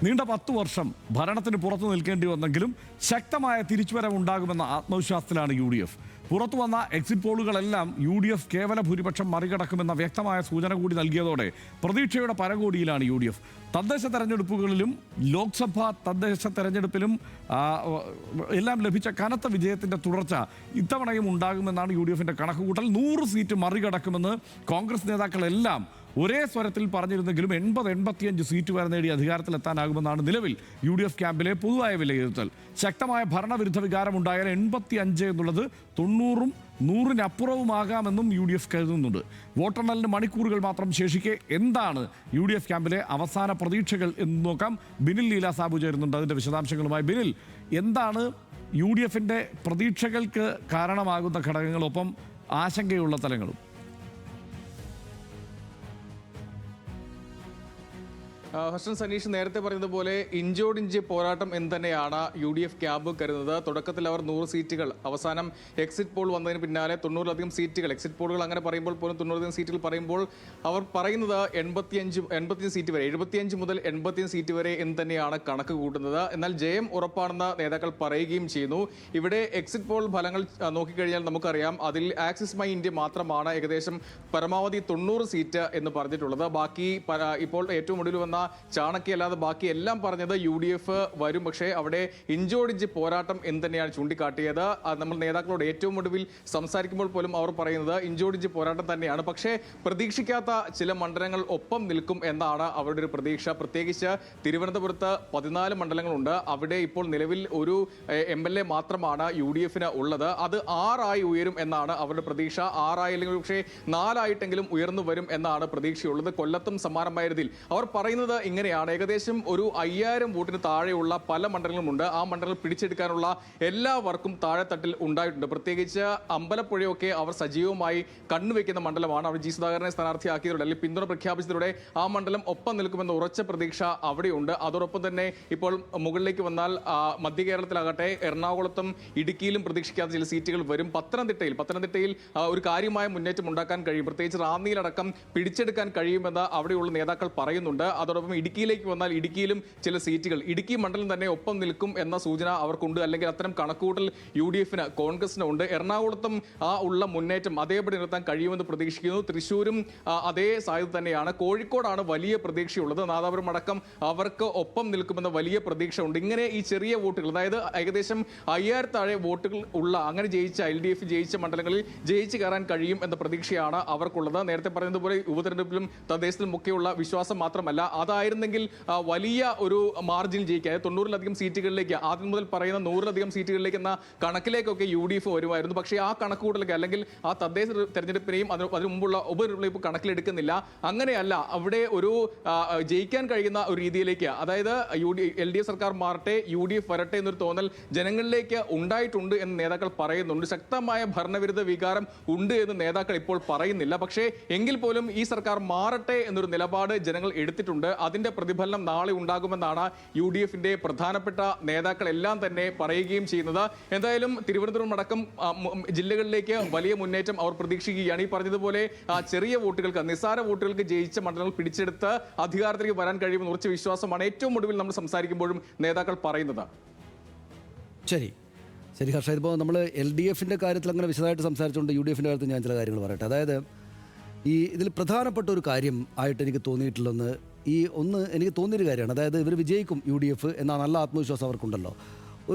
നീണ്ട 10 വർഷം ഭരണത്തിന് പുറത്തു നിൽക്കേണ്ടി വന്നെങ്കിലും ശക്തമായ തിരിച്ചുവരവുണ്ടാകുമെന്ന ആത്മവിശ്വാസത്തിലാണ് UDF. പുറത്തു വന്ന എക്സിറ്റ് പോളുകളെല്ലാം UDF കേവല ഭൂരിപക്ഷം മറികടക്കുമെന്ന വ്യക്തമായ സൂചന കൂടി നൽകിയതോടെ പ്രതീക്ഷയുടെ പരകോടിയിലാണ് UDF. തദ്ദേശ തെരഞ്ഞെടുപ്പുകളിലും ലോക്സഭാ തദ്ദേശ തെരഞ്ഞെടുപ്പിലും എല്ലാം ലഭിച്ച കനത്ത വിജയത്തിൻ്റെ തുടർച്ച ഇത്തവണയും ഉണ്ടാകുമെന്നാണ് UDFിൻ്റെ കണക്കുകൂട്ടൽ. 100 സീറ്റ് മറികടക്കുമെന്ന് കോൺഗ്രസ് നേതാക്കളെല്ലാം ഒരേ സ്വരത്തിൽ പറഞ്ഞിരുന്നെങ്കിലും 80-85 സീറ്റ് വരെ നേടി അധികാരത്തിലെത്താനാകുമെന്നാണ് നിലവിൽ UDF ക്യാമ്പിലെ പൊതുവായ വിലയിരുത്തൽ. ശക്തമായ ഭരണവിരുദ്ധ വികാരമുണ്ടായാൽ 85 എന്നുള്ളത് 90-ഉം 100-നപ്പുറവുമാകാമെന്നും UDF കരുതുന്നുണ്ട്. വോട്ടെണ്ണലിന് മണിക്കൂറുകൾ മാത്രം ശേഷിക്കെ എന്താണ് UDF ക്യാമ്പിലെ അവസാന പ്രതീക്ഷകൾ എന്ന് നോക്കാം. ബിനിൽ ലീല സാബു ചേരുന്നുണ്ട് അതിൻ്റെ വിശദാംശങ്ങളുമായി. ബിനിൽ, എന്താണ് UDFിൻ്റെ പ്രതീക്ഷകൾക്ക് കാരണമാകുന്ന ഘടകങ്ങളൊപ്പം ആശങ്കയുള്ള തലങ്ങളും? ഹർഷൻ സനീഷ് നേരത്തെ പറഞ്ഞതുപോലെ ഇഞ്ചോടിഞ്ച് പോരാട്ടം എന്ന് തന്നെയാണ് UDF ക്യാമ്പ് കരുതുന്നത്. തുടക്കത്തിൽ അവർ 100 സീറ്റുകൾ, അവസാനം എക്സിറ്റ് പോൾ വന്നതിന് പിന്നാലെ 90-ലധികം സീറ്റുകൾ, എക്സിറ്റ് പോളുകൾ അങ്ങനെ പറയുമ്പോൾ പോലും 90-ലധികം സീറ്റുകൾ പറയുമ്പോൾ അവർ പറയുന്നത് 85 സീറ്റ് വരെ, 75 മുതൽ 85 സീറ്റ് വരെ എന്ന് തന്നെയാണ് കണക്ക് കൂട്ടുന്നത്. എന്നാൽ ജയം ഉറപ്പാണെന്ന് നേതാക്കൾ പറയുകയും ചെയ്യുന്നു. ഇവിടെ എക്സിറ്റ് പോൾ ഫലങ്ങൾ നോക്കിക്കഴിഞ്ഞാൽ നമുക്കറിയാം, അതിൽ ആക്സിസ് മൈ ഇന്ത്യ മാത്രമാണ് ഏകദേശം പരമാവധി 90 സീറ്റ് എന്ന് പറഞ്ഞിട്ടുള്ളത്. ബാക്കി ഇപ്പോൾ ഏറ്റവും ഒടുവിൽ വന്ന ചാണക്യ അല്ലാതെ ബാക്കി എല്ലാം പറഞ്ഞത് UDF വരും. പക്ഷേ അവിടെ ഇഞ്ചോടിഞ്ച് പോരാട്ടം എന്ന് തന്നെയാണ് ചൂണ്ടിക്കാട്ടിയത്. നമ്മൾ നേതാക്കളോട് ഏറ്റവും ഒടുവിൽ സംസാരിക്കുമ്പോൾ പോലും അവർ പറയുന്നത് ഇഞ്ചോടിഞ്ച് പോരാട്ടം തന്നെയാണ്. പക്ഷേ പ്രതീക്ഷിക്കാത്ത ചില മണ്ഡലങ്ങൾ ഒപ്പം നിൽക്കും എന്നാണ് അവരുടെ ഒരു പ്രതീക്ഷ. പ്രത്യേകിച്ച് തിരുവനന്തപുരത്ത് 14 മണ്ഡലങ്ങളുണ്ട്. അവിടെ ഇപ്പോൾ നിലവിൽ ഒരു MLA മാത്രമാണ് UDFന് ഉള്ളത്. അത് 6 ആയി ഉയരും എന്നാണ് അവരുടെ പ്രതീക്ഷ. 6 ആയില്ലെങ്കിൽ പക്ഷേ 4 ആയിട്ടെങ്കിലും ഉയർന്നു വരും എന്നാണ് പ്രതീക്ഷയുള്ളത്. കൊല്ലത്തും സമാനമായ രീതിയിൽ അവർ പറയുന്നത് ഇങ്ങനെയാണ്. ഏകദേശം ഒരു 5000 വോട്ടിന് താഴെയുള്ള പല മണ്ഡലങ്ങളുമുണ്ട്. ആ മണ്ഡലങ്ങൾ പിടിച്ചെടുക്കാനുള്ള എല്ലാ വർക്കും താഴെത്തട്ടിൽ ഉണ്ടായിട്ടുണ്ട്. പ്രത്യേകിച്ച് അമ്പലപ്പുഴയൊക്കെ അവർ സജീവമായി കണ്ണുവെക്കുന്ന മണ്ഡലമാണ്. അവർ G. സുധാകരനെ സ്ഥാനാർത്ഥിയാക്കിയതോടെ അല്ലെങ്കിൽ പിന്തുണ പ്രഖ്യാപിച്ചതോടെ ആ മണ്ഡലം ഒപ്പം നിൽക്കുമെന്ന ഉറച്ച പ്രതീക്ഷ അവിടെയുണ്ട്. അതോടൊപ്പം തന്നെ ഇപ്പോൾ മുകളിലേക്ക് വന്നാൽ മധ്യ കേരളത്തിലാകട്ടെ എറണാകുളത്തും ഇടുക്കിയിലും പ്രതീക്ഷിക്കാത്ത ചില സീറ്റുകൾ വരും. പത്തനംതിട്ടയിൽ ഒരു കാര്യമായ മുന്നേറ്റം ഉണ്ടാക്കാൻ കഴിയും. പ്രത്യേകിച്ച് റാന്നിയിലടക്കം പിടിച്ചെടുക്കാൻ കഴിയുമെന്ന് അവിടെയുള്ള നേതാക്കൾ പറയുന്നുണ്ട്. അതോടൊപ്പം ഇടുക്കിയിലേക്ക് വന്നാൽ ഇടുക്കിയിലും ചില സീറ്റുകൾ, ഇടുക്കി മണ്ഡലം തന്നെ ഒപ്പം നിൽക്കും എന്ന സൂചന അവർക്കുണ്ട്. അല്ലെങ്കിൽ അത്തരം കണക്കുകൂട്ടൽ UDFന്, കോൺഗ്രസിന് ഉണ്ട്. എറണാകുളത്തും ഉള്ള മുന്നേറ്റം അതേപടി നിർത്താൻ കഴിയുമെന്ന് പ്രതീക്ഷിക്കുന്നു. തൃശ്ശൂരും അതേ സാധ്യത തന്നെയാണ്. കോഴിക്കോടാണ് വലിയ പ്രതീക്ഷയുള്ളത്. നാദാപുരം അടക്കം അവർക്ക് ഒപ്പം നിൽക്കുമെന്ന വലിയ പ്രതീക്ഷ ഉണ്ട്. ഇങ്ങനെ ഈ ചെറിയ വോട്ടുകൾ, അതായത് ഏകദേശം 5000 താഴെ വോട്ടുകൾ ഉള്ള, അങ്ങനെ ജയിച്ച LDF ജയിച്ച മണ്ഡലങ്ങളിൽ ജയിച്ചു കയറാൻ കഴിയും എന്ന പ്രതീക്ഷയാണ് അവർക്കുള്ളത്. നേരത്തെ പറയുന്നതുപോലെ ഉപതെരഞ്ഞെടുപ്പിലും തദ്ദേശത്തിലും ഒക്കെയുള്ള വിശ്വാസം മാത്രമല്ല, അതായിരുന്നെങ്കിൽ വലിയ ഒരു മാർജിൻ ജയിക്കാൻ 90-ലധികം സീറ്റുകളിലേക്ക്, ആദ്യം മുതൽ പറയുന്ന 100-ലധികം സീറ്റുകളിലേക്ക് എന്ന കണക്കിലേക്കൊക്കെ UDF വരുമായിരുന്നു. പക്ഷേ ആ കണക്കുകൂട്ടലൊക്കെ അല്ലെങ്കിൽ ആ തദ്ദേശ തെരഞ്ഞെടുപ്പിനെയും അതിനു മുമ്പുള്ള ഉപതെരഞ്ഞെടുപ്പ് കണക്കിലെടുക്കുന്നില്ല. അങ്ങനെയല്ല, അവിടെ ഒരു ജയിക്കാൻ കഴിയുന്ന ഒരു രീതിയിലേക്ക്, അതായത് LDF സർക്കാർ മാറട്ടെ, UDF വരട്ടെ എന്നൊരു തോന്നൽ ജനങ്ങളിലേക്ക് ഉണ്ടായിട്ടുണ്ട് എന്ന് നേതാക്കൾ പറയുന്നുണ്ട്. ശക്തമായ ഭരണവിരുദ്ധ വികാരം ഉണ്ട് എന്ന് നേതാക്കൾ ഇപ്പോൾ പറയുന്നില്ല. പക്ഷേ എങ്കിൽ പോലും ഈ സർക്കാർ മാറട്ടെ എന്നൊരു നിലപാട് ജനങ്ങൾ എടുത്തിട്ടുണ്ട്. അതിന്റെ പ്രതിഫലനം നാളെ ഉണ്ടാകുമെന്നാണ് UDFിന്റെ പ്രധാനപ്പെട്ട നേതാക്കളെല്ലാം തന്നെ പറയുകയും ചെയ്യുന്നത്. എന്തായാലും തിരുവനന്തപുരം അടക്കം ജില്ലകളിലേക്ക് വലിയ മുന്നേറ്റം അവർ പ്രതീക്ഷിക്കുകയാണ്. ഈ പറഞ്ഞതുപോലെ ചെറിയ വോട്ടുകൾക്ക്, നിസ്സാര വോട്ടുകൾക്ക് ജയിച്ച മണ്ഡലങ്ങൾ പിടിച്ചെടുത്ത് അധികാരത്തിലേക്ക് വരാൻ കഴിയുമെന്ന് ഉറച്ച വിശ്വാസമാണ് ഏറ്റവും ഒടുവിൽ നമ്മൾ സംസാരിക്കുമ്പോഴും നേതാക്കൾ പറയുന്നത്. ശരി ഹർഷ, ഇപ്പോൾ നമ്മൾ LDFിൻ്റെ കാര്യത്തിൽ അങ്ങനെ വിശദമായിട്ട് സംസാരിച്ചുകൊണ്ട് UDFിൻ്റെ കാര്യത്തിൽ ഞാൻ ചില കാര്യങ്ങൾ പറയട്ടെ. അതായത് ഇതിൽ പ്രധാനപ്പെട്ട ഒരു കാര്യം ആയിട്ട് എനിക്ക് തോന്നിയിട്ടുള്ളതെന്ന് എനിക്ക് തോന്നിയൊരു കാര്യമാണ്. അതായത് ഇവർ വിജയിക്കും UDF എന്ന നല്ല ആത്മവിശ്വാസം അവർക്കുണ്ടല്ലോ.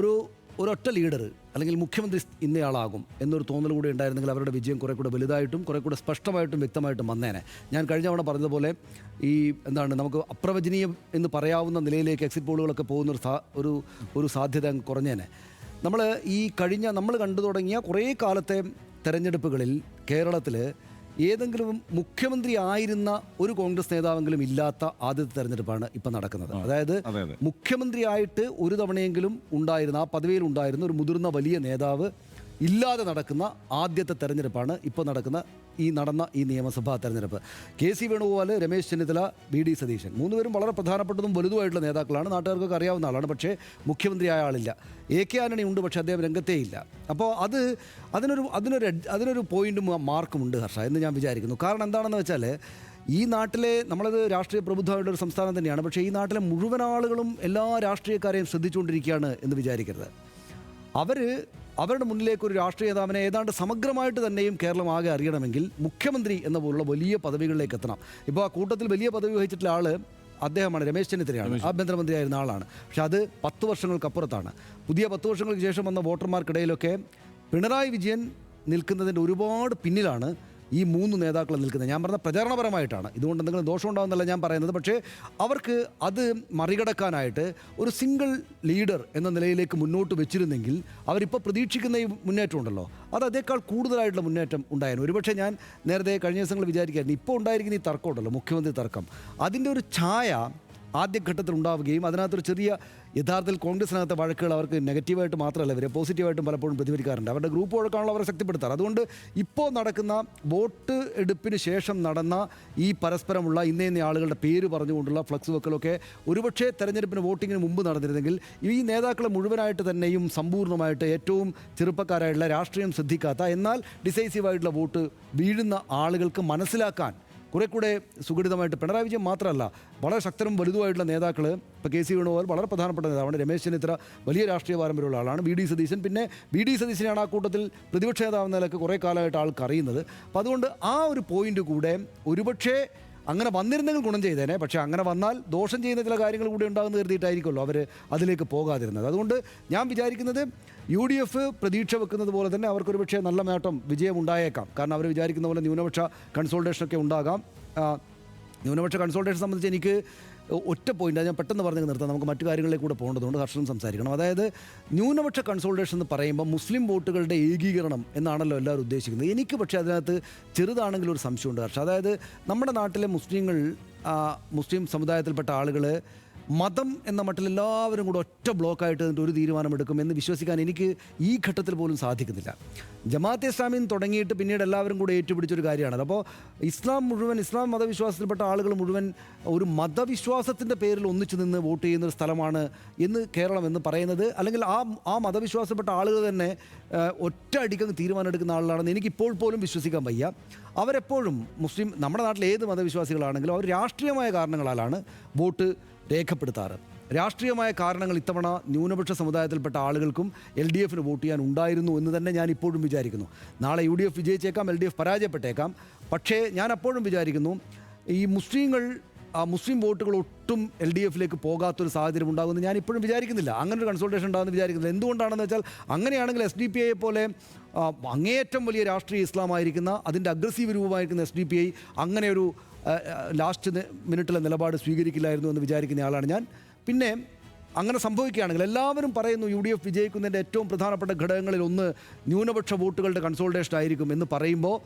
ഒരൊറ്റ ലീഡർ അല്ലെങ്കിൽ മുഖ്യമന്ത്രി ഇന്നയാളാകും എന്നൊരു തോന്നൽ കൂടി ഉണ്ടായിരുന്നെങ്കിൽ അവരുടെ വിജയം കുറേ കൂടെ വലുതായിട്ടും കുറേ കൂടെ സ്പഷ്ടമായിട്ടും വ്യക്തമായിട്ടും വന്നേനെ. ഞാൻ കഴിഞ്ഞ തവണ പറഞ്ഞതുപോലെ നമുക്ക് അപ്രവചനീയം എന്ന് പറയാവുന്ന നിലയിലേക്ക് എക്സിറ്റ് പോളുകളൊക്കെ പോകുന്ന ഒരു സാധ്യത കുറഞ്ഞേനെ. നമ്മൾ കണ്ടു തുടങ്ങിയ കുറേ കാലത്തെ തെരഞ്ഞെടുപ്പുകളിൽ കേരളത്തിൽ ഏതെങ്കിലും മുഖ്യമന്ത്രി ആയിരുന്ന ഒരു കോൺഗ്രസ് നേതാവെങ്കിലും ഇല്ലാത്ത ആദ്യത്തെ തെരഞ്ഞെടുപ്പാണ് ഇപ്പം നടക്കുന്നത്. അതായത് മുഖ്യമന്ത്രിയായിട്ട് ഒരു തവണയെങ്കിലും ഉണ്ടായിരുന്ന, ആ പദവിയിൽ ഉണ്ടായിരുന്ന ഒരു മുതിർന്ന വലിയ നേതാവ് ഇല്ലാതെ നടക്കുന്ന ആദ്യത്തെ തെരഞ്ഞെടുപ്പാണ് ഇപ്പോൾ നടന്ന ഈ നിയമസഭാ തെരഞ്ഞെടുപ്പ്. KC വേണുഗോപാൽ, രമേശ് ചെന്നിത്തല, VD സതീശൻ, 3 പേരും വളരെ പ്രധാനപ്പെട്ടതും വലുതുമായിട്ടുള്ള നേതാക്കളാണ്. നാട്ടുകാർക്കൊക്കെ അറിയാവുന്ന ആളാണ്. പക്ഷേ മുഖ്യമന്ത്രിയായ ആളില്ല. AK ആന്റണി ഉണ്ട്, പക്ഷേ അദ്ദേഹം രംഗത്തേ ഇല്ല. അപ്പോൾ അതിനൊരു പോയിന്റും മാർക്കും ഉണ്ട് ഹർഷ എന്ന് ഞാൻ വിചാരിക്കുന്നു. കാരണം എന്താണെന്ന് വെച്ചാൽ ഈ നാട്ടിലെ നമ്മളത് രാഷ്ട്രീയ പ്രബുദ്ധമായിട്ടുള്ള ഒരു സംസ്ഥാനം തന്നെയാണ്. പക്ഷേ ഈ നാട്ടിലെ മുഴുവൻ ആളുകളും എല്ലാ രാഷ്ട്രീയക്കാരെയും ശ്രദ്ധിച്ചുകൊണ്ടിരിക്കുകയാണ് എന്ന് വിചാരിക്കരുത്. അവരുടെ മുന്നിലേക്ക് ഒരു രാഷ്ട്രീയ നേതാവിനെ ഏതാണ്ട് സമഗ്രമായിട്ട് തന്നെയും കേരളം ആകെ അറിയണമെങ്കിൽ മുഖ്യമന്ത്രി എന്ന പോലുള്ള വലിയ പദവികളിലേക്ക് എത്തണം. ഇപ്പോൾ ആ കൂട്ടത്തിൽ വലിയ പദവി വഹിച്ചിട്ടുള്ള ആൾ അദ്ദേഹമാണ്, രമേശ് ചെന്നിത്തലയാണ്, ആഭ്യന്തരമന്ത്രിയായിരുന്ന ആളാണ്. പക്ഷെ അത് 10 വർഷങ്ങൾക്കപ്പുറത്താണ്. പുതിയ 10 വർഷങ്ങൾക്ക് ശേഷം വന്ന വോട്ടർമാർക്കിടയിലൊക്കെ പിണറായി വിജയൻ നിൽക്കുന്നതിൻ്റെ ഒരുപാട് പിന്നിലാണ് ഈ 3 നേതാക്കൾ നിൽക്കുന്നത്. ഞാൻ പറഞ്ഞ പ്രചാരണപരമായിട്ടാണ്. ഇതുകൊണ്ട് എന്തെങ്കിലും ദോഷം ഉണ്ടാകുന്നല്ല ഞാൻ പറയുന്നത്. പക്ഷേ അവർക്ക് അത് മറികടക്കാനായിട്ട് ഒരു സിംഗിൾ ലീഡർ എന്ന നിലയിലേക്ക് മുന്നോട്ട് വെച്ചിരുന്നെങ്കിൽ അവരിപ്പോൾ പ്രതീക്ഷിക്കുന്ന ഈ മുന്നേറ്റം ഉണ്ടല്ലോ, അത് അതേക്കാൾ കൂടുതലായിട്ടുള്ള മുന്നേറ്റം ഉണ്ടായിരുന്നു. ഒരുപക്ഷെ ഞാൻ നേരത്തെ കഴിഞ്ഞ ദിവസങ്ങൾ വിചാരിക്കായിരുന്നു ഇപ്പോൾ ഉണ്ടായിരിക്കുന്ന ഈ തർക്കം ഉണ്ടല്ലോ, മുഖ്യമന്ത്രി തർക്കം, അതിൻ്റെ ഒരു ഛായ ആദ്യഘട്ടത്തിൽ ഉണ്ടാവുകയും അതിനകത്തൊരു ചെറിയ യഥാർത്ഥത്തിൽ കോൺഗ്രസിനകത്തെ വഴക്കുകൾ അവർക്ക് നെഗറ്റീവായിട്ട് മാത്രമല്ല ഇവരെ പോസിറ്റീവായിട്ടും പലപ്പോഴും പ്രതിഫലിക്കാറുണ്ട്. അവരുടെ ഗ്രൂപ്പ് വഴക്കാണല്ലോ അവരെ ശക്തിപ്പെടുത്താറ്. അതുകൊണ്ട് ഇപ്പോൾ നടക്കുന്ന വോട്ട് എടുപ്പിന് ശേഷം നടന്ന ഈ പരസ്പരമുള്ള ഇന്ന ആളുകളുടെ പേര് പറഞ്ഞുകൊണ്ടുള്ള ഫ്ലക്സ് വെക്കലൊക്കെ ഒരുപക്ഷെ തെരഞ്ഞെടുപ്പിന് വോട്ടിങ്ങിന് മുമ്പ് നടന്നിരുന്നെങ്കിൽ ഈ നേതാക്കളെ മുഴുവനായിട്ട് തന്നെയും സമ്പൂർണ്ണമായിട്ട് ഏറ്റവും ചെറുപ്പക്കാരായിട്ടുള്ള രാഷ്ട്രീയം ശ്രദ്ധിക്കാത്ത എന്നാൽ ഡിസൈസീവായിട്ടുള്ള വോട്ട് വീഴുന്ന ആളുകൾക്ക് മനസ്സിലാക്കാൻ കുറെ കൂടെ സുഘടിതമായിട്ട് പിണറായി വിജയൻ മാത്രമല്ല വളരെ ശക്തരും വലുതുമായിട്ടുള്ള നേതാക്കൾ, ഇപ്പോൾ കെ സി വേണുഗോപാൽ വളരെ പ്രധാനപ്പെട്ട നേതാവാണ്, രമേശ് ചെന്നിത്തല വലിയ രാഷ്ട്രീയ പാരമ്പര്യമുള്ള ആളാണ്, വി ഡി സതീശൻ, പിന്നെ വി ഡി സതീശനെയാണ് ആ കൂട്ടത്തിൽ പ്രതിപക്ഷ നേതാവെന്ന നിലയ്ക്ക് കുറേ കാലമായിട്ട് ആൾക്ക് അറിയുന്നത്. അപ്പോൾ അതുകൊണ്ട് ആ ഒരു പോയിന്റ് കൂടെ ഒരുപക്ഷേ അങ്ങനെ വന്നിരുന്നെങ്കിൽ ഗുണം ചെയ്തേനെ. പക്ഷേ അങ്ങനെ വന്നാൽ ദോഷം ചെയ്യുന്ന ചില കാര്യങ്ങൾ കൂടി ഉണ്ടാകുന്ന കരുതിയിട്ടായിരിക്കുമല്ലോ അവർ അതിലേക്ക് പോകാതിരുന്നത്. അതുകൊണ്ട് ഞാൻ വിചാരിക്കുന്നത് UDF പ്രതീക്ഷ വെക്കുന്നത് പോലെ തന്നെ അവർക്കൊരു പക്ഷേ നല്ല നേട്ടം വിജയം ഉണ്ടായേക്കാം. കാരണം അവർ വിചാരിക്കുന്ന പോലെ ന്യൂനപക്ഷ കൺസോൾട്ടേഷനൊക്കെ ഉണ്ടാകാം. ന്യൂനപക്ഷ കൺസോൾട്ടേഷൻ സംബന്ധിച്ച് എനിക്ക് ഒറ്റ പോയിൻ്റ് ഞാൻ പെട്ടെന്ന് പറഞ്ഞു നിർത്താം, നമുക്ക് മറ്റു കാര്യങ്ങളിലേക്ക് കൂടെ പോകേണ്ടതുകൊണ്ട് ഹർഷൻ സംസാരിക്കണം. അതായത് ന്യൂനപക്ഷ കൺസോൾട്ടേഷൻ എന്ന് പറയുമ്പോൾ മുസ്ലിം വോട്ടുകളുടെ ഏകീകരണം എന്നാണല്ലോ എല്ലാവരും ഉദ്ദേശിക്കുന്നത്. എനിക്ക് പക്ഷേ അതിനകത്ത് ചെറുതാണെങ്കിലും ഒരു സംശയമുണ്ട് ഹർഷ. അതായത് നമ്മുടെ നാട്ടിലെ മുസ്ലിം സമുദായത്തിൽപ്പെട്ട ആളുകൾ മതം എന്ന മട്ടിൽ എല്ലാവരും കൂടെ ഒറ്റ ബ്ലോക്കായിട്ട് ഒരു തീരുമാനമെടുക്കുമെന്ന് വിശ്വസിക്കാൻ എനിക്ക് ഈ ഘട്ടത്തിൽ പോലും സാധിക്കുന്നില്ല. ജമാഅത്തെ ഇസ്ലാമിൽ തുടങ്ങിയിട്ട് പിന്നീട് എല്ലാവരും കൂടെ ഏറ്റുപിടിച്ചൊരു കാര്യമാണല്ലോ. അപ്പോൾ ഇസ്ലാം മതവിശ്വാസത്തിൽപ്പെട്ട ആളുകൾ മുഴുവൻ ഒരു മതവിശ്വാസത്തിൻ്റെ പേരിൽ ഒന്നിച്ചു നിന്ന് വോട്ട് ചെയ്യുന്നൊരു സ്ഥലമാണ് എന്ന് കേരളം എന്ന് പറയുന്നത്, അല്ലെങ്കിൽ ആ മതവിശ്വാസപ്പെട്ട ആളുകൾ തന്നെ ഒറ്റ അടിക്കങ്ങ് തീരുമാനമെടുക്കുന്ന ആളുകളാണെന്ന് എനിക്കിപ്പോൾ പോലും വിശ്വസിക്കാൻ വയ്യ. അവരെപ്പോഴും നമ്മുടെ നാട്ടിലെ ഏത് മതവിശ്വാസികളാണെങ്കിലും അവർ രാഷ്ട്രീയമായ കാരണങ്ങളാലാണ് വോട്ട് രേഖപ്പെടുത്താറ്. രാഷ്ട്രീയമായ കാരണങ്ങൾ ഇത്തവണ ന്യൂനപക്ഷ സമുദായത്തിൽപ്പെട്ട ആളുകൾക്കും LDFന് വോട്ട് ചെയ്യാൻ ഉണ്ടായിരുന്നു എന്ന് തന്നെ ഞാൻ ഇപ്പോഴും വിചാരിക്കുന്നു. നാളെ UDF വിജയിച്ചേക്കാം, LDF പരാജയപ്പെട്ടേക്കാം. പക്ഷേ ഞാൻ അപ്പോഴും വിചാരിക്കുന്നു ഈ മുസ്ലിം വോട്ടുകൾ ഒട്ടും LDFലേക്ക് പോകാത്തൊരു സാഹചര്യം ഉണ്ടാകുമെന്ന് ഞാൻ ഇപ്പോഴും വിചാരിക്കുന്നില്ല. അങ്ങനൊരു കൺസൾട്ടേഷൻ ഉണ്ടാകുമെന്ന് വിചാരിക്കുന്നില്ല. എന്തുകൊണ്ടാണെന്ന് വെച്ചാൽ അങ്ങനെയാണെങ്കിൽ SDPI പോലെ അങ്ങേയറ്റം വലിയ രാഷ്ട്രീയ ഇസ്ലാമായിരിക്കുന്ന അതിൻ്റെ അഗ്രസീവ് രൂപമായിരിക്കുന്ന SDPI അങ്ങനെ ഒരു ലാസ്റ്റ് മിനിറ്റിലെ നിലപാട് സ്വീകരിക്കില്ലായിരുന്നു എന്ന് വിചാരിക്കുന്ന ആളാണ് ഞാൻ. പിന്നെ അങ്ങനെ സംഭവിക്കുകയാണെങ്കിൽ എല്ലാവരും പറയുന്നു UDF വിജയിക്കുന്നതിൻ്റെ ഏറ്റവും പ്രധാനപ്പെട്ട ഘടകങ്ങളിൽ ഒന്ന് ന്യൂനപക്ഷ വോട്ടുകളുടെ കൺസോൾട്ടേഷൻ ആയിരിക്കും എന്ന് പറയുമ്പോൾ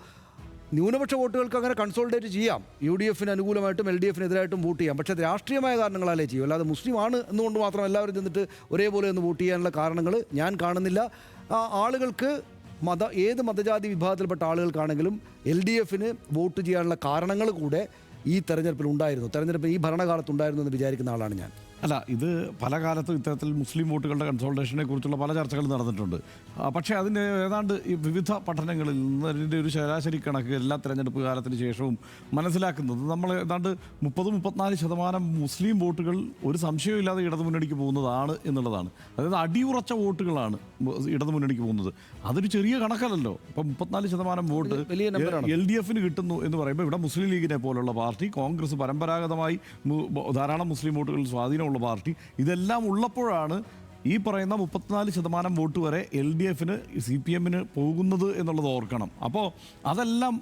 ന്യൂനപക്ഷ വോട്ടുകൾക്ക് അങ്ങനെ കൺസോൾട്ടേറ്റ് ചെയ്യാം. UDFന് അനുകൂലമായിട്ടും LDFന് എതിരായിട്ടും വോട്ട് ചെയ്യാം. പക്ഷേ അത് രാഷ്ട്രീയമായ കാരണങ്ങളാലേ ചെയ്യും. അല്ലാതെ മുസ്ലിം ആണ് എന്നുകൊണ്ട് മാത്രം എല്ലാവരും ചെന്നിട്ട് ഒരേപോലെ ഒന്ന് വോട്ട് ചെയ്യാനുള്ള കാരണങ്ങൾ ഞാൻ കാണുന്നില്ല. ആളുകൾക്ക് ഏത് മതജാതി വിഭാഗത്തിൽപ്പെട്ട ആളുകൾക്കാണെങ്കിലും LDFന് വോട്ട് ചെയ്യാനുള്ള കാരണങ്ങൾ കൂടെ ഈ തെരഞ്ഞെടുപ്പിൽ ഈ ഭരണകാലത്തുണ്ടായിരുന്നു എന്ന് വിചാരിക്കുന്ന ആളാണ് ഞാൻ. അല്ല, ഇത് പല കാലത്തും ഇത്തരത്തിൽ മുസ്ലിം വോട്ടുകളുടെ കൺസോൾട്ടേഷനെ കുറിച്ചുള്ള പല ചർച്ചകൾ നടന്നിട്ടുണ്ട്. പക്ഷേ അതിൻ്റെ ഏതാണ്ട് ഈ വിവിധ പഠനങ്ങളിൽ നിന്ന് അതിൻ്റെ ഒരു ശരാശരി കണക്ക് എല്ലാ തെരഞ്ഞെടുപ്പ് കാലത്തിന് ശേഷവും മനസ്സിലാക്കുന്നത് നമ്മൾ ഏതാണ്ട് 30-34% മുസ്ലിം വോട്ടുകൾ ഒരു സംശയമില്ലാതെ ഇടതുമുന്നണിക്ക് പോകുന്നതാണ് എന്നുള്ളതാണ്. അതായത് അടിയുറച്ച വോട്ടുകളാണ് ഇടതുമുന്നണിക്ക് പോകുന്നത്. അതൊരു ചെറിയ കണക്കല്ലല്ലോ. ഇപ്പം 34% വോട്ട് LDFന് കിട്ടുന്നു എന്ന് പറയുമ്പോൾ ഇവിടെ മുസ്ലിം ലീഗിനെ പോലുള്ള പാർട്ടി, കോൺഗ്രസ് പരമ്പരാഗതമായി ധാരാളം മുസ്ലിം വോട്ടുകളിൽ സ്വാധീനമുള്ള പാർട്ടി, ഇതെല്ലാം ഉള്ളപ്പോഴാണ് ഈ പറയുന്ന 34% വോട്ട് വരെ LDFന് CPMന് പോകുന്നത് എന്നുള്ളത് ഓർക്കണം. അപ്പോൾ അതെല്ലാം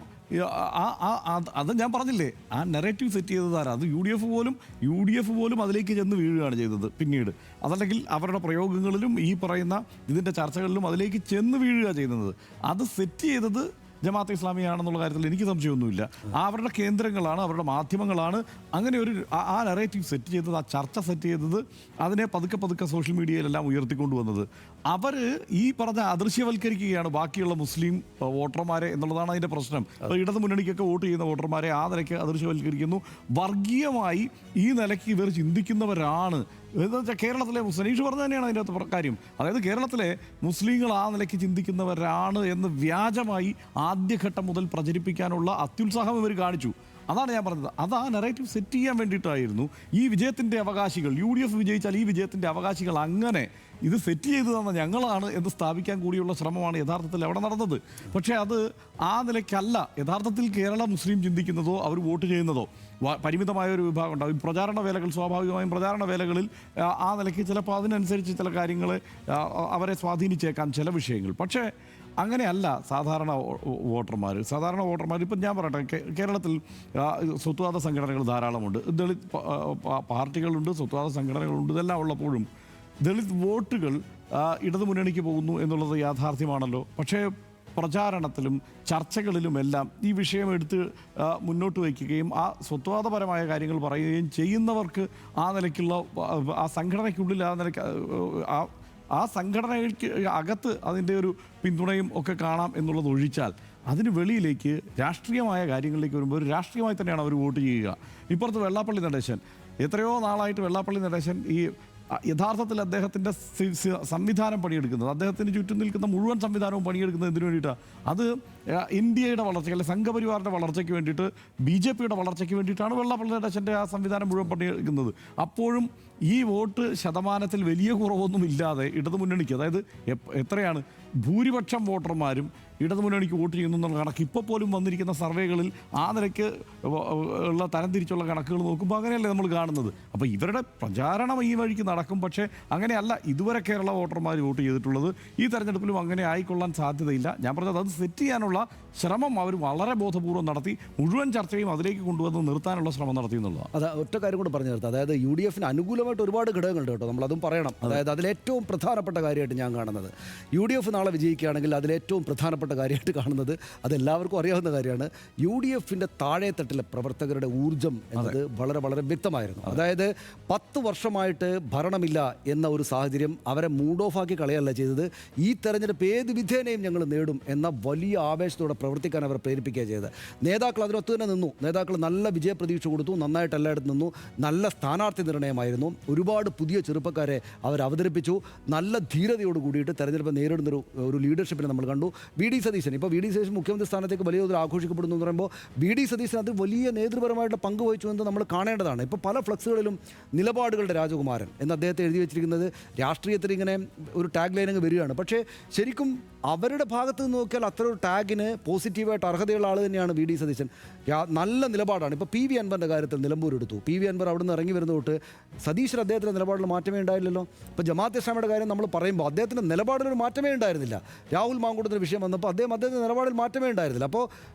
അത് ഞാൻ പറഞ്ഞില്ലേ, ആ നെറേറ്റീവ് സെറ്റ് ചെയ്തത് ആരാ? അത് UDF പോലും അതിലേക്ക് ചെന്ന് വീഴുകയാണ് ചെയ്തത് പിന്നീട്. അതല്ലെങ്കിൽ അവരുടെ പ്രയോഗങ്ങളിലും ഈ പറയുന്ന ഇതിൻ്റെ ചർച്ചകളിലും അതിലേക്ക് ചെന്ന് വീഴുക ചെയ്യുന്നത്. അത് സെറ്റ് ചെയ്തത് ജമാഅത്തെ ഇസ്ലാമിയാണെന്നുള്ള കാര്യത്തിൽ എനിക്ക് സംശയമൊന്നുമില്ല. അവരുടെ കേന്ദ്രങ്ങളാണ്, അവരുടെ മാധ്യമങ്ങളാണ് അങ്ങനെ ഒരു ആ നറേറ്റീവ് സെറ്റ് ചെയ്തത്, ആ ചർച്ച സെറ്റ് ചെയ്തത്, അതിനെ പതുക്കെ സോഷ്യൽ മീഡിയയിലെല്ലാം ഉയർത്തിക്കൊണ്ടുവന്നത്. അവർ ഈ പറഞ്ഞ അദൃശ്യവൽക്കരിക്കുകയാണ് ബാക്കിയുള്ള മുസ്ലിം വോട്ടർമാരെ എന്നുള്ളതാണ് അതിൻ്റെ പ്രശ്നം. അപ്പോൾ ഇടതു മുന്നണിക്കൊക്കെ വോട്ട് ചെയ്യുന്ന വോട്ടർമാരെ ആ നിലയ്ക്ക് അദൃശ്യവൽക്കരിക്കുന്നു. വർഗീയമായി ഈ നിലയ്ക്ക് ഇവർ ചിന്തിക്കുന്നവരാണ് എന്ന് വെച്ചാൽ കേരളത്തിലെ സനീഷ് പറഞ്ഞ തന്നെയാണ് അതിൻ്റെ അകത്ത് കാര്യം. അതായത് കേരളത്തിലെ മുസ്ലിങ്ങൾ ആ നിലയ്ക്ക് ചിന്തിക്കുന്നവരാണ് എന്ന് വ്യാജമായി ആദ്യഘട്ടം മുതൽ പ്രചരിപ്പിക്കാനുള്ള അത്യുത്സാഹം ഇവർ കാണിച്ചു. അതാണ് ഞാൻ പറഞ്ഞത്. അത് ആ നെറേറ്റീവ് സെറ്റ് ചെയ്യാൻ വേണ്ടിയിട്ടായിരുന്നു ഈ വിജയത്തിൻ്റെ അവകാശികൾ, UDF വിജയിച്ചാൽ ഈ വിജയത്തിൻ്റെ അവകാശികൾ അങ്ങനെ ഇത് സെറ്റ് ചെയ്തു തന്ന ഞങ്ങളാണ് എന്ന് സ്ഥാപിക്കാൻ കൂടിയുള്ള ശ്രമമാണ് യഥാർത്ഥത്തിൽ അവിടെ നടന്നത്. പക്ഷേ അത് ആ നിലയ്ക്കല്ല യഥാർത്ഥത്തിൽ കേരള മുസ്ലിം ചിന്തിക്കുന്നതോ അവർ വോട്ട് ചെയ്യുന്നതോ. പരിമിതമായ ഒരു വിഭാഗം ഉണ്ടാവും. പ്രചാരണ വേലകൾ, സ്വാഭാവികമായും പ്രചാരണ വേലകളിൽ ആ നിലയ്ക്ക് ചിലപ്പോൾ അതിനനുസരിച്ച് ചില കാര്യങ്ങൾ അവരെ സ്വാധീനിച്ചേക്കാം ചില വിഷയങ്ങൾ. പക്ഷേ അങ്ങനെയല്ല സാധാരണ വോട്ടർമാർ. ഇപ്പം ഞാൻ പറയട്ടെ, കേരളത്തിൽ സ്വത്വാദ സംഘടനകൾ ധാരാളമുണ്ട്, ദളിത് പാർട്ടികളുണ്ട്, സ്വത്വാദ സംഘടനകളുണ്ട്. ഇതെല്ലാം ഉള്ളപ്പോഴും ദളിത് വോട്ടുകൾ ഇടതുമുന്നണിക്ക് പോകുന്നു എന്നുള്ളത് യാഥാർത്ഥ്യമാണല്ലോ. പക്ഷേ പ്രചാരണത്തിലും ചർച്ചകളിലുമെല്ലാം ഈ വിഷയം എടുത്ത് മുന്നോട്ട് വയ്ക്കുകയും ആ സ്വത്വാദപരമായ കാര്യങ്ങൾ പറയുകയും ചെയ്യുന്നവർക്ക് ആ നിലയ്ക്കുള്ള ആ സംഘടനയ്ക്കുള്ളിൽ ആ സംഘടനയ്ക്ക് അകത്ത് അതിൻ്റെ ഒരു പിന്തുണയും ഒക്കെ കാണാം എന്നുള്ളത് ഒഴിച്ചാൽ അതിന് വെളിയിലേക്ക് രാഷ്ട്രീയമായ കാര്യങ്ങളിലേക്ക് വരുമ്പോൾ ഒരു രാഷ്ട്രീയമായി തന്നെയാണ് അവർ വോട്ട് ചെയ്യുക. ഇപ്പുറത്ത് വെള്ളാപ്പള്ളി നടേശൻ, എത്രയോ നാളായിട്ട് വെള്ളാപ്പള്ളി നടേശൻ ഈ യഥാർത്ഥത്തിൽ അദ്ദേഹത്തിൻ്റെ സംവിധാനം പണിയെടുക്കുന്നത്, അദ്ദേഹത്തിന് ചുറ്റും നിൽക്കുന്ന മുഴുവൻ സംവിധാനവും പണിയെടുക്കുന്നത് എന്തിനു വേണ്ടിയിട്ടാണ്? അത് ഇന്ത്യയുടെ വളർച്ചയ്ക്ക്, അല്ലെങ്കിൽ സംഘപരിവാറിൻ്റെ വളർച്ചയ്ക്ക് വേണ്ടിയിട്ട്, BJPയുടെ വളർച്ചയ്ക്ക് വേണ്ടിയിട്ടാണ് വെള്ളാപ്പള്ളി നടേശൻ്റെ ആ സംവിധാനം മുഴുവൻ പണിയെടുക്കുന്നത്. അപ്പോഴും ഈ വോട്ട് ശതമാനത്തിൽ വലിയ കുറവൊന്നും ഇല്ലാതെ ഇടതുമുന്നണിക്ക്, അതായത് എത്രയാണ് ഭൂരിപക്ഷം വോട്ടർമാരും ഇടതുമുന്നണിക്ക് വോട്ട് ചെയ്യുന്നു എന്നുള്ള കണക്ക് ഇപ്പോൾ പോലും വന്നിരിക്കുന്ന സർവേകളിൽ ആ നിലയ്ക്ക് ഉള്ള തരംതിരിച്ചുള്ള കണക്കുകൾ നോക്കുമ്പോൾ അങ്ങനെയല്ലേ നമ്മൾ കാണുന്നത്. അപ്പോൾ ഇവരുടെ പ്രചാരണം ഈ വഴിക്ക് നടക്കും. പക്ഷേ അങ്ങനെയല്ല ഇതുവരെ കേരള വോട്ടർമാർ വോട്ട് ചെയ്തിട്ടുള്ളത്. ഈ തെരഞ്ഞെടുപ്പിലും അങ്ങനെ ആയിക്കൊള്ളാൻ സാധ്യതയില്ല. ഞാൻ പറഞ്ഞത് അത് സെറ്റ് ചെയ്യാനുള്ള ശ്രമം അവർ വളരെ ബോധപൂർവ്വം നടത്തി, മുഴുവൻ ചർച്ചയും അതിലേക്ക് കൊണ്ടുവന്ന് നിർത്താനുള്ള ശ്രമം നടത്തി എന്നുള്ളതാണ്. അത് ഒറ്റ കാര്യം കൂടെ പറഞ്ഞു നിർത്താം. അതായത് UDFന് അനുകൂലമായിട്ട് ഒരുപാട് ഘടകങ്ങളുണ്ട് കേട്ടോ, നമ്മളതും പറയണം. അതായത് അതിലേറ്റവും പ്രധാനപ്പെട്ട കാര്യമായിട്ട് ഞാൻ കാണുന്നത്, UDF നാളെ വിജയിക്കുകയാണെങ്കിൽ അതിലേറ്റവും പ്രധാനപ്പെട്ട കാര്യമായിട്ട് കാണുന്നത്, അതെല്ലാവർക്കും അറിയാവുന്ന കാര്യമാണ്, UDFൻ്റെ താഴെത്തട്ടിലെ പ്രവർത്തകരുടെ ഊർജ്ജം എന്നത് വളരെ വളരെ വ്യക്തമായിരുന്നു. അതായത് 10 വർഷമായിട്ട് ഭരണമില്ല എന്ന ഒരു സാഹചര്യം അവരെ മൂഡ് ഓഫ് ആക്കി കളയല്ല ചെയ്തത്. ഈ തെരഞ്ഞെടുപ്പ് ഏത് വിധേനയും ഞങ്ങൾ നേടും എന്ന വലിയ ആവേശത്തോടെ പ്രവർത്തിക്കാൻ അവർ പ്രേരിപ്പിക്കുക ചെയ്തത്. നേതാക്കൾ അതിനൊത്തു തന്നെ നിന്നു. നേതാക്കൾ നല്ല വിജയപ്രതീക്ഷ കൊടുത്തു, നന്നായിട്ട് എല്ലായിടത്തും നിന്നു, നല്ല സ്ഥാനാർത്ഥി നിർണയമായിരുന്നു, ഒരുപാട് പുതിയ ചെറുപ്പക്കാരെ അവർ അവതരിപ്പിച്ചു, നല്ല ധീരതയോട് കൂടിയിട്ട് തെരഞ്ഞെടുപ്പ് നേരിടുന്നൊരു ലീഡർഷിപ്പിനെ നമ്മൾ കണ്ടു. VD സതീശൻ, ഇപ്പോൾ VD സതീശൻ മുഖ്യമന്ത്രി സ്ഥാനത്തേക്ക് വലിയ തോതിൽ ആഘോഷിക്കപ്പെടുന്നു എന്ന് പറയുമ്പോൾ VD സതീശൻ അത് വലിയ നേതൃപരമായിട്ടുള്ള പങ്ക് വഹിച്ചു എന്ന് നമ്മൾ കാണേണ്ടതാണ്. ഇപ്പോൾ പല ഫ്ലക്സുകളിലും നിലപാടുകളുടെ രാജകുമാരൻ എന്ന് അദ്ദേഹത്തെ എഴുതി വെച്ചിരിക്കുന്നത് രാഷ്ട്രീയത്തിൽ ഇങ്ങനെ ഒരു ടാഗ് ലൈൻ അങ്ങ് വരികയാണ്. പക്ഷേ ശരിക്കും അവരുടെ ഭാഗത്ത് നിന്ന് നോക്കിയാൽ അത്ര ഒരു ടാഗിന് പോസിറ്റീവായിട്ട് അർഹതയുള്ള ആൾ തന്നെയാണ് VD സതീശൻ. നല്ല നിലപാടാണ്. ഇപ്പോൾ PV അൻവറിൻ്റെ കാര്യത്തിൽ നിലമ്പൂർ എടുത്തു. PV അൻവർ അവിടെ നിന്ന് ഇറങ്ങി വരുന്ന തൊട്ട് സതീശൻ അദ്ദേഹത്തിൻ്റെ നിലപാടിൽ മാറ്റമേ ഉണ്ടായില്ലല്ലോ. ഇപ്പോൾ ജമാഅത്തെ ഇസ്ലാമിയുടെ കാര്യം നമ്മൾ പറയുമ്പോൾ അദ്ദേഹത്തിൻ്റെ നിലപാടിലൊരു മാറ്റമേ ഉണ്ടായിരുന്നില്ല. രാഹുൽ മാങ്കൂട്ടത്തിൻ്റെ വിഷയം വന്നപ്പോൾ അദ്ദേഹത്തിൻ്റെ നിലപാടിൽ മാറ്റമേ ഉണ്ടായിരുന്നില്ല. അപ്പോൾ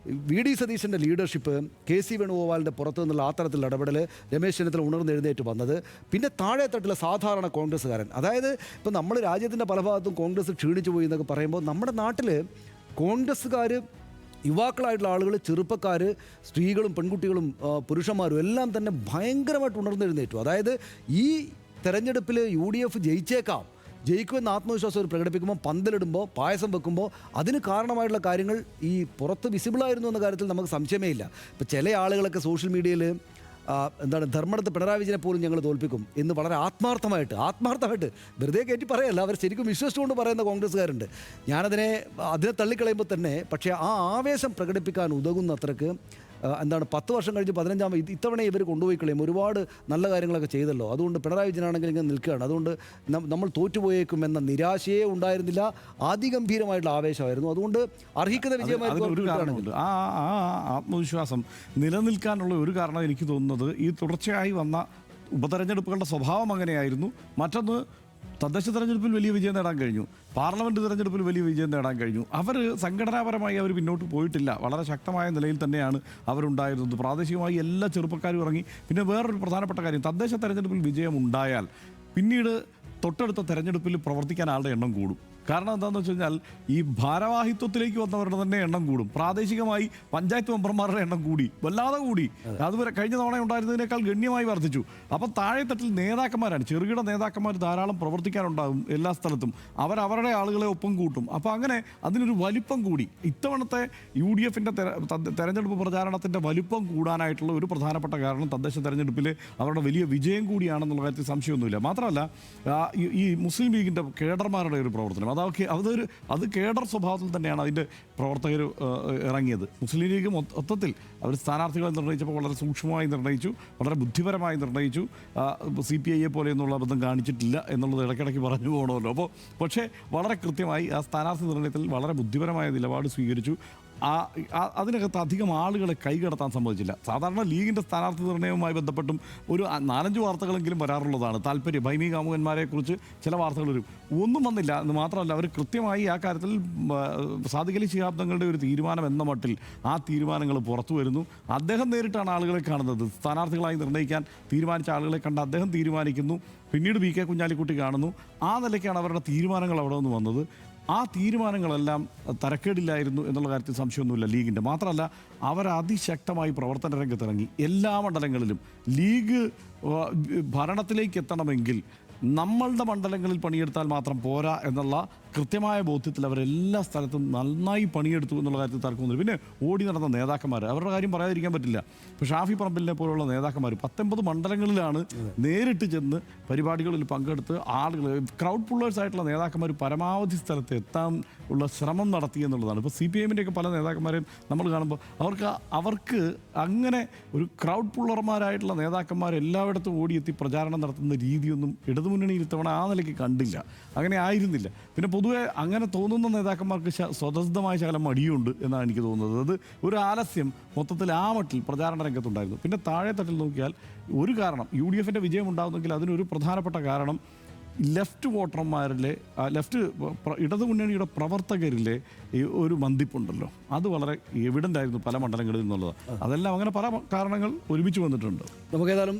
VD സതീശൻ്റെ ലീഡർഷിപ്പ്, KC വേണുഗോപാലിൻ്റെ പുറത്തു നിന്നുള്ള ആ തരത്തിലുള്ള ഇടപെടൽ, രമേശ് ചെന്നിത്തല ഉണർന്നെഴുന്നേറ്റ് വന്നത്, പിന്നെ താഴെത്തട്ടിലെ സാധാരണ കോൺഗ്രസ്സുകാരൻ, അതായത് ഇപ്പോൾ നമ്മൾ രാജ്യത്തിൻ്റെ പല ഭാഗത്തും കോൺഗ്രസ് ക്ഷീണിച്ചു പോയി എന്നൊക്കെ പറയുമ്പോൾ നമ്മുടെ നാട്ടിൽ കോൺഗ്രസ്സുകാർ, യുവാക്കളായിട്ടുള്ള ആളുകൾ, ചെറുപ്പക്കാർ, സ്ത്രീകളും പെൺകുട്ടികളും പുരുഷന്മാരും എല്ലാം തന്നെ ഭയങ്കരമായിട്ട് ഉണർന്നെഴുന്നേറ്റു. അതായത് ഈ തെരഞ്ഞെടുപ്പിൽ UDF ജയിക്കുമെന്ന് ആത്മവിശ്വാസം അവർ പ്രകടിപ്പിക്കുമ്പോൾ, പന്തലിടുമ്പോൾ, പായസം വെക്കുമ്പോൾ അതിന് കാരണമായിട്ടുള്ള കാര്യങ്ങൾ ഈ പുറത്ത് വിസിബിളായിരുന്നു എന്ന കാര്യത്തിൽ നമുക്ക് സംശയമേ ഇല്ല. ഇപ്പോൾ ചില ആളുകളൊക്കെ സോഷ്യൽ മീഡിയയിൽ ധർമ്മടത്ത് പിണറായി വിജയനെ പോലും ഞങ്ങൾ തോൽപ്പിക്കും എന്ന് വളരെ ആത്മാർത്ഥമായിട്ട് വെറുതെ കയറ്റി പറയല്ല, അവർ ശരിക്കും വിശ്വസിച്ചുകൊണ്ട് പറയുന്ന കോൺഗ്രസ്സുകാരുണ്ട്. അതിനെ തള്ളിക്കളയുമ്പോൾ തന്നെ പക്ഷേ ആ ആവേശം പ്രകടിപ്പിക്കാൻ ഉതകുന്നത്രക്ക് 10 വർഷം കഴിഞ്ഞ് 15 ഇത്തവണ ഇവർ കൊണ്ടുപോയി കളയും. ഒരുപാട് നല്ല കാര്യങ്ങളൊക്കെ ചെയ്തല്ലോ, അതുകൊണ്ട് പിണറായി വിജയനാണെങ്കിൽ ഇങ്ങനെ നിൽക്കുകയാണ്, അതുകൊണ്ട് നമ്മൾ തോറ്റുപോയേക്കും എന്ന നിരാശയെ ഉണ്ടായിരുന്നില്ല, അതിഗംഭീരമായിട്ടുള്ള ആവേശമായിരുന്നു. അതുകൊണ്ട് അർഹിക്കുന്ന വിജയമായിരുന്നു. ആ ആത്മവിശ്വാസം നിലനിൽക്കാനുള്ള ഒരു കാരണം എനിക്ക് തോന്നുന്നത് ഈ തുടർച്ചയായി വന്ന ഉപതെരഞ്ഞെടുപ്പുകളുടെ സ്വഭാവം അങ്ങനെയായിരുന്നു. മറ്റൊന്ന്, തദ്ദേശ തെരഞ്ഞെടുപ്പിൽ വലിയ വിജയം നേടാൻ കഴിഞ്ഞു, പാർലമെൻറ്റ് തെരഞ്ഞെടുപ്പിൽ വലിയ വിജയം നേടാൻ കഴിഞ്ഞു. അവർ സംഘടനാപരമായി അവർ പിന്നോട്ട് പോയിട്ടില്ല, വളരെ ശക്തമായ നിലയിൽ തന്നെയാണ് അവരുണ്ടായിരുന്നത്. പ്രാദേശികമായി എല്ലാ ചെറുപ്പക്കാരും ഇറങ്ങി. പിന്നെ വേറൊരു പ്രധാനപ്പെട്ട കാര്യം, തദ്ദേശ തെരഞ്ഞെടുപ്പിൽ വിജയം ഉണ്ടായാൽ പിന്നീട് തൊട്ടടുത്ത തെരഞ്ഞെടുപ്പിൽ പ്രവർത്തിക്കാൻ ആളുടെ എണ്ണം കൂടും. കാരണം എന്താണെന്ന് വെച്ച് കഴിഞ്ഞാൽ ഈ ഭാരവാഹിത്വത്തിലേക്ക് വന്നവരുടെ തന്നെ എണ്ണം കൂടും. പ്രാദേശികമായി പഞ്ചായത്ത് മെമ്പർമാരുടെ എണ്ണം വല്ലാതെ കൂടി. അതുവരെ കഴിഞ്ഞ തവണ ഉണ്ടായിരുന്നതിനേക്കാൾ ഗണ്യമായി വർദ്ധിച്ചു. അപ്പം താഴെത്തട്ടിൽ നേതാക്കന്മാരാണ്, ചെറുകിട നേതാക്കന്മാർ ധാരാളം പ്രവർത്തിക്കാനുണ്ടാകും എല്ലാ സ്ഥലത്തും. അവരവരുടെ ആളുകളെ ഒപ്പം കൂട്ടും. അപ്പോൾ അങ്ങനെ അതിനൊരു വലിപ്പം കൂടി. ഇത്തവണത്തെ UDFൻ്റെ തെരഞ്ഞെടുപ്പ് പ്രചാരണത്തിൻ്റെ വലിപ്പം കൂടാനായിട്ടുള്ള ഒരു പ്രധാനപ്പെട്ട കാരണം തദ്ദേശ തെരഞ്ഞെടുപ്പിൽ അവരുടെ വലിയ വിജയം കൂടിയാണെന്നുള്ള കാര്യത്തിൽ സംശയമൊന്നുമില്ല. മാത്രമല്ല ഈ മുസ്ലിം ലീഗിൻ്റെ കേഡർമാരുടെ ഒരു പ്രവർത്തനം, അത് കേഡർ സ്വഭാവത്തിൽ തന്നെയാണ് അതിൻ്റെ പ്രവർത്തകർ ഇറങ്ങിയത്. മുസ്ലിം ലീഗ് മൊത്തത്തിൽ അവർ സ്ഥാനാർത്ഥികളെ നിർണ്ണയിച്ചപ്പോൾ വളരെ സൂക്ഷ്മമായി നിർണ്ണയിച്ചു, വളരെ ബുദ്ധിപരമായി നിർണ്ണയിച്ചു. CPI പോലെയൊന്നുള്ള ബന്ധം കാണിച്ചിട്ടില്ല എന്നുള്ളത് ഇടയ്ക്കിടയ്ക്ക് പറഞ്ഞു പോകണമല്ലോ. പക്ഷേ വളരെ കൃത്യമായി ആ സ്ഥാനാർത്ഥി നിർണ്ണയത്തിൽ വളരെ ബുദ്ധിപരമായ നിലപാട് സ്വീകരിച്ചു. അതിനകത്ത് അധികം ആളുകളെ കൈകടത്താൻ സമ്മതിച്ചില്ല. സാധാരണ ലീഗിൻ്റെ സ്ഥാനാർത്ഥി നിർണ്ണയവുമായി ബന്ധപ്പെട്ടും ഒരു 4-5 വാർത്തകളെങ്കിലും വരാറുള്ളതാണ്. താല്പര്യം ഭൈമി കാമുകന്മാരെക്കുറിച്ച് ചില വാർത്തകൾ വരും, ഒന്നും വന്നില്ല എന്ന് മാത്രമല്ല അവർ കൃത്യമായി ആ കാര്യത്തിൽ സാദിഖ് അലി ശിഹാബ് തങ്ങളുടെ ഒരു തീരുമാനം എന്ന മട്ടിൽ ആ തീരുമാനങ്ങൾ പുറത്തു വരുന്നു. അദ്ദേഹം നേരിട്ടാണ് ആളുകളെ കാണുന്നത്. സ്ഥാനാർത്ഥികളായി നിർണ്ണയിക്കാൻ തീരുമാനിച്ച ആളുകളെ കണ്ട് അദ്ദേഹം തീരുമാനിക്കുന്നു. പിന്നീട് VK കുഞ്ഞാലിക്കുട്ടി കാണുന്നു. ആ നിലയ്ക്കാണ് അവരുടെ തീരുമാനങ്ങൾ അവിടെ നിന്ന് വന്നത്. ആ തീരുമാനങ്ങളെല്ലാം തരക്കേടില്ലായിരുന്നു എന്നുള്ള കാര്യത്തിൽ സംശയമൊന്നുമില്ല ലീഗിൻ്റെ. മാത്രമല്ല അവർ അതിശക്തമായി പ്രവർത്തന രംഗത്തിറങ്ങി. എല്ലാ മണ്ഡലങ്ങളിലും ലീഗ് ഭരണത്തിലേക്ക് എത്തണമെങ്കിൽ നമ്മളുടെ മണ്ഡലങ്ങളിൽ പണിയെടുത്താൽ മാത്രം പോരാ എന്നുള്ള കൃത്യമായ ബോധ്യത്തിൽ അവരെല്ലാ സ്ഥലത്തും നന്നായി പണിയെടുത്തു എന്നുള്ള കാര്യത്തിൽ തർക്കമൊന്നുമില്ല. പിന്നെ ഓടി നടന്ന നേതാക്കന്മാർ, അവരുടെ കാര്യം പറയാതിരിക്കാൻ പറ്റില്ല. ഇപ്പോൾ ഷാഫി പറമ്പിലിനെ പോലുള്ള നേതാക്കന്മാർ 19 മണ്ഡലങ്ങളിലാണ് നേരിട്ട് ചെന്ന് പരിപാടികളിൽ പങ്കെടുത്ത് ആളുകൾ ക്രൗഡ് പുള്ളേഴ്സ് ആയിട്ടുള്ള നേതാക്കന്മാർ പരമാവധി സ്ഥലത്ത് എത്താൻ ഉള്ള ശ്രമം നടത്തി എന്നുള്ളതാണ്. ഇപ്പോൾ CPIഎമ്മിൻ്റെയൊക്കെ പല നേതാക്കന്മാരെയും നമ്മൾ കാണുമ്പോൾ അവർക്ക് അങ്ങനെ ഒരു ക്രൗഡ് പുള്ളർമാരായിട്ടുള്ള നേതാക്കന്മാർ എല്ലായിടത്തും ഓടിയെത്തി പ്രചാരണം നടത്തുന്ന രീതിയൊന്നും ഇടതുമുന്നണിയിൽ ഇത്തവണ ആ നിലയ്ക്ക് കണ്ടില്ല. അങ്ങനെ ആയിരുന്നില്ല. പിന്നെ പൊതുവെ അങ്ങനെ തോന്നുന്ന നേതാക്കന്മാർക്ക് സ്വതസിദ്ധമായ ശകലം മടിയുണ്ട് എന്നാണ് എനിക്ക് തോന്നുന്നത്. അത് ഒരു ആലസ്യം മൊത്തത്തിൽ ആ മട്ടിൽ പ്രചാരണ രംഗത്തുണ്ടായിരുന്നു. പിന്നെ താഴെത്തട്ടിൽ നോക്കിയാൽ ഒരു കാരണം UDFിൻ്റെ വിജയം ഉണ്ടാകുന്നെങ്കിൽ അതിനൊരു പ്രധാനപ്പെട്ട കാരണം ലെഫ്റ്റ് വോട്ടർമാരിലെ ഇടതുമുന്നണിയുടെ പ്രവർത്തകരിലെ ഈ ഒരു മന്ദിപ്പുണ്ടല്ലോ, അത് വളരെ എവിഡൻ്റ് ആയിരുന്നു പല മണ്ഡലങ്ങളിൽ നിന്നുള്ളത്. അതെല്ലാം അങ്ങനെ പല കാരണങ്ങൾ ഒരുമിച്ച് വന്നിട്ടുണ്ട്. നമുക്കേതായാലും